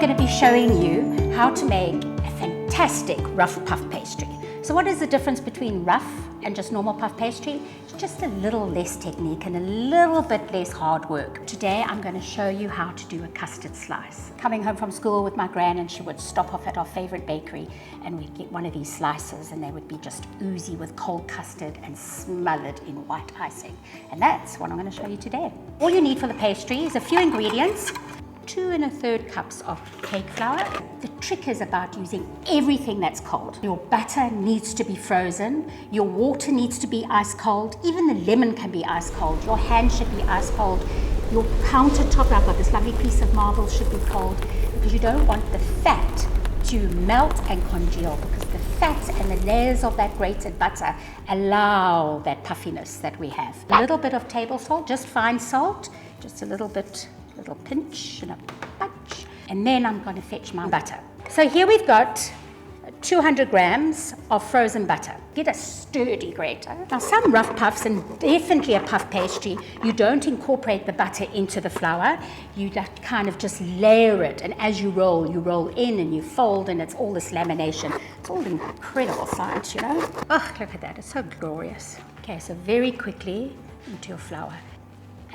going to be showing you how to make a fantastic rough puff pastry. So what is the difference between rough and just normal puff pastry? It's just a little less technique and a little bit less hard work. Today I'm going to show you how to do a custard slice. Coming home from school with my gran, and she would stop off at our favorite bakery and we'd get one of these slices, and they would be just oozy with cold custard and smothered in white icing. And that's what I'm going to show you today. All you need for the pastry is a few ingredients. 2 1/3 cups of cake flour. The trick is about using everything that's cold. Your butter needs to be frozen, your water needs to be ice cold, even the lemon can be ice cold, your hand should be ice cold, your countertop, I've got this lovely piece of marble, should be cold, because you don't want the fat to melt and congeal, because the fat and the layers of that grated butter allow that puffiness that we have. A little bit of table salt, just fine salt, just a little pinch and a bunch, and then I'm going to fetch my butter. So here we've got 200 grams of frozen butter. Get a sturdy grater. Now some rough puffs, and definitely a puff pastry, you don't incorporate the butter into the flour, you kind of just layer it, and as you roll in and you fold, and it's all this lamination. It's all incredible science, you know. Oh, look at that, it's so glorious. Okay, so very quickly into your flour.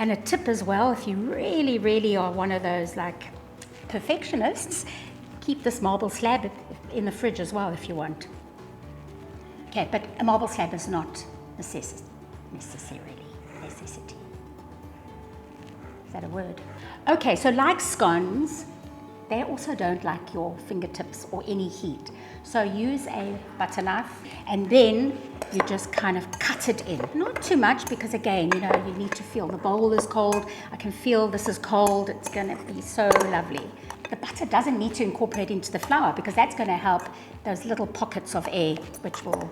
And a tip as well, if you really are one of those like perfectionists, keep this marble slab in the fridge as well if you want. Okay, but a marble slab is not necessity. Is that a word? Okay, so like scones, they also don't like your fingertips or any heat. So use a butter knife, and then you just kind of cut it in. Not too much, because again, you know, you need to feel the bowl is cold. I can feel this is cold. It's going to be so lovely. The butter doesn't need to incorporate into the flour, because that's going to help those little pockets of air, which will,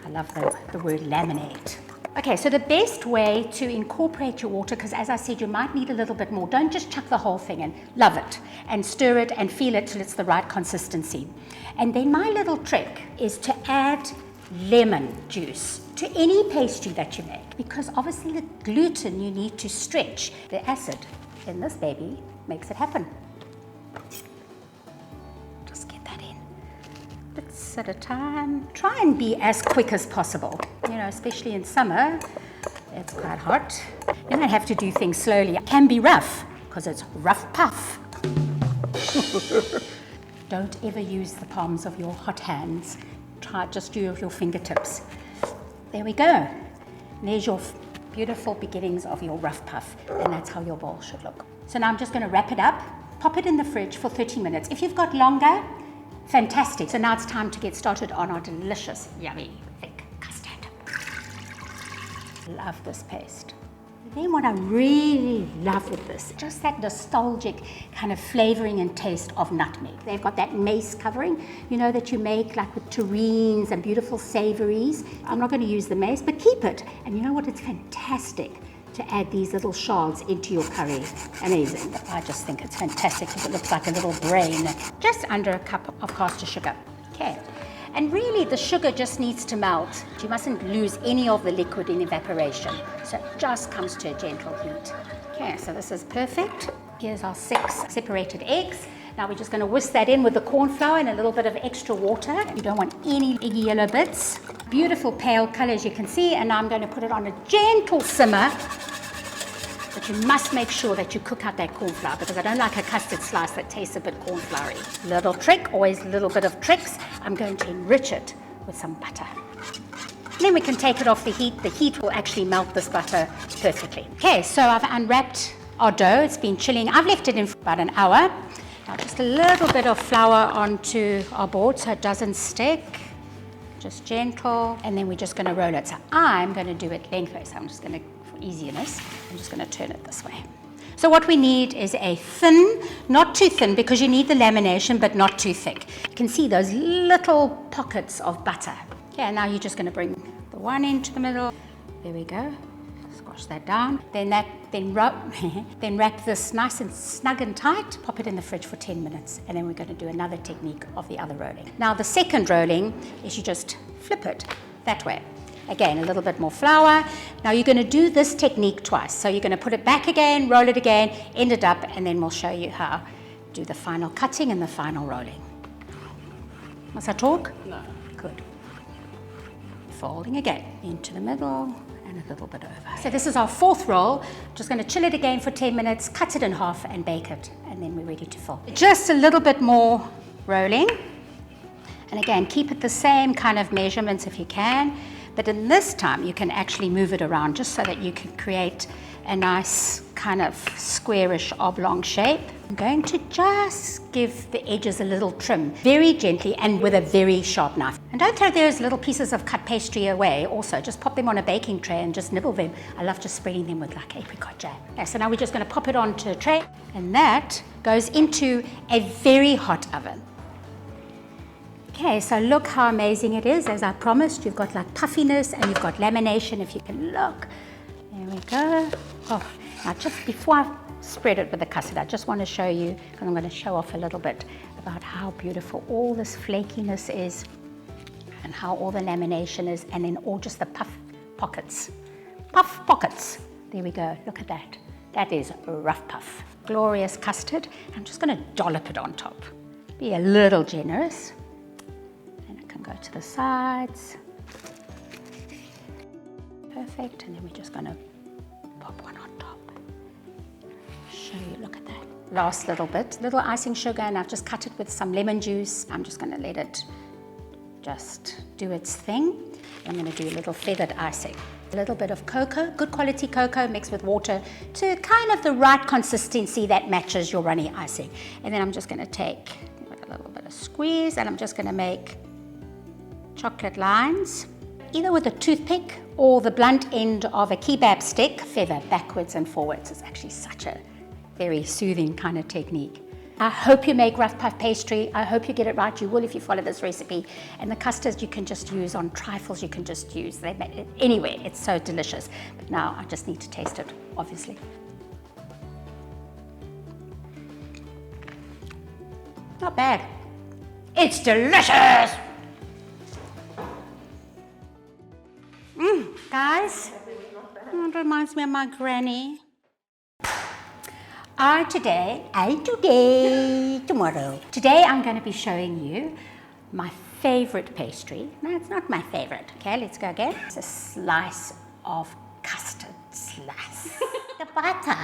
I love the word laminate. Okay, so the best way to incorporate your water, because as I said, you might need a little bit more. Don't just chuck the whole thing in. Love it and stir it and feel it till it's the right consistency. And then my little trick is to add lemon juice to any pastry that you make, because obviously the gluten you need to stretch. The acid in this baby makes it happen. Just get that in. Bits at a time. Try and be as quick as possible. You know, especially in summer, it's quite hot. You don't have to do things slowly. It can be rough, because it's rough puff. Don't ever use the palms of your hot hands. Try just do your fingertips. There we go. And there's your beautiful beginnings of your rough puff, and that's how your bowl should look. So now I'm just going to wrap it up, pop it in the fridge for 30 minutes. If you've got longer, fantastic. So now it's time to get started on our delicious, yummy, thick custard. Love this paste. Then what I really love with this, just that nostalgic kind of flavoring and taste of nutmeg. They've got that mace covering, you know, that you make like with terrines and beautiful savories. I'm not going to use the mace, but keep it. And you know what? It's fantastic to add these little shards into your curry. Amazing. I just think it's fantastic because it looks like a little brain. Just under a cup of caster sugar. Okay. And really the sugar just needs to melt. You mustn't lose any of the liquid in evaporation. So it just comes to a gentle heat. Okay, so this is perfect. Here's our 6 separated eggs. Now we're just going to whisk that in with the corn flour and a little bit of extra water. You don't want any eggy yellow bits. Beautiful pale color, as you can see. And now I'm going to put it on a gentle simmer. But you must make sure that you cook out that corn flour, because I don't like a custard slice that tastes a bit corn floury. Little trick, always a little bit of tricks. I'm going to enrich it with some butter. And then we can take it off the heat. The heat will actually melt this butter perfectly. Okay, so I've unwrapped our dough. It's been chilling. I've left it in for about an hour. Now just a little bit of flour onto our board so it doesn't stick. Just gentle. And then we're just going to roll it. So I'm going to do it lengthways. I'm just going to, for easiness, I'm just going to turn it this way. So what we need is a thin, not too thin, because you need the lamination, but not too thick. You can see those little pockets of butter. Okay, and now you're just going to bring the one into the middle. There we go. Squash that down. Then wrap this nice and snug and tight. Pop it in the fridge for 10 minutes, and then we're going to do another technique of the other rolling. Now the second rolling is you just flip it that way. Again, a little bit more flour. Now you're going to do this technique twice. So you're going to put it back again, roll it again, end it up, and then we'll show you how do the final cutting and the final rolling. Must I talk? No. Good. Folding again into the middle and a little bit over. So this is our fourth roll. Just going to chill it again for 10 minutes, cut it in half and bake it, and then we're ready to fill. Just a little bit more rolling. And again, keep it the same kind of measurements if you can, but in this time you can actually move it around just so that you can create a nice kind of squarish oblong shape. I'm going to just give the edges a little trim, very gently and with a very sharp knife. And don't throw those little pieces of cut pastry away also, just pop them on a baking tray and just nibble them. I love just spreading them with like apricot jam. Okay, so now we're just going to pop it onto a tray, and that goes into a very hot oven. Okay, so look how amazing it is. As I promised, you've got like puffiness and you've got lamination, if you can look. There we go. Oh, now just before I spread it with the custard, I just want to show you, because I'm going to show off a little bit about how beautiful all this flakiness is and how all the lamination is, and then all just the puff pockets. Puff pockets. There we go. Look at that. That is rough puff. Glorious custard. I'm just going to dollop it on top. Be a little generous. Go to the sides. Perfect, and then we're just going to pop one on top. Show you, look at that. Last little bit, little icing sugar, and I've just cut it with some lemon juice. I'm just going to let it just do its thing. I'm going to do a little feathered icing. A little bit of cocoa, good quality cocoa mixed with water to kind of the right consistency that matches your runny icing. And then I'm just going to take a little bit of squeeze, and I'm just going to make chocolate lines, either with a toothpick or the blunt end of a kebab stick, feather backwards and forwards. It's actually such a very soothing kind of technique. I hope you make rough puff pastry. I hope you get it right. You will if you follow this recipe. And the custards you can just use on trifles, you can just use. They make it anywhere. It's so delicious. But now I just need to taste it, obviously. Not bad. It's delicious! Guys, it reminds me of my granny. Tomorrow. Today I'm going to be showing you my favorite pastry. No, it's not my favorite. Okay, let's go again. It's a slice of custard slice. The butter.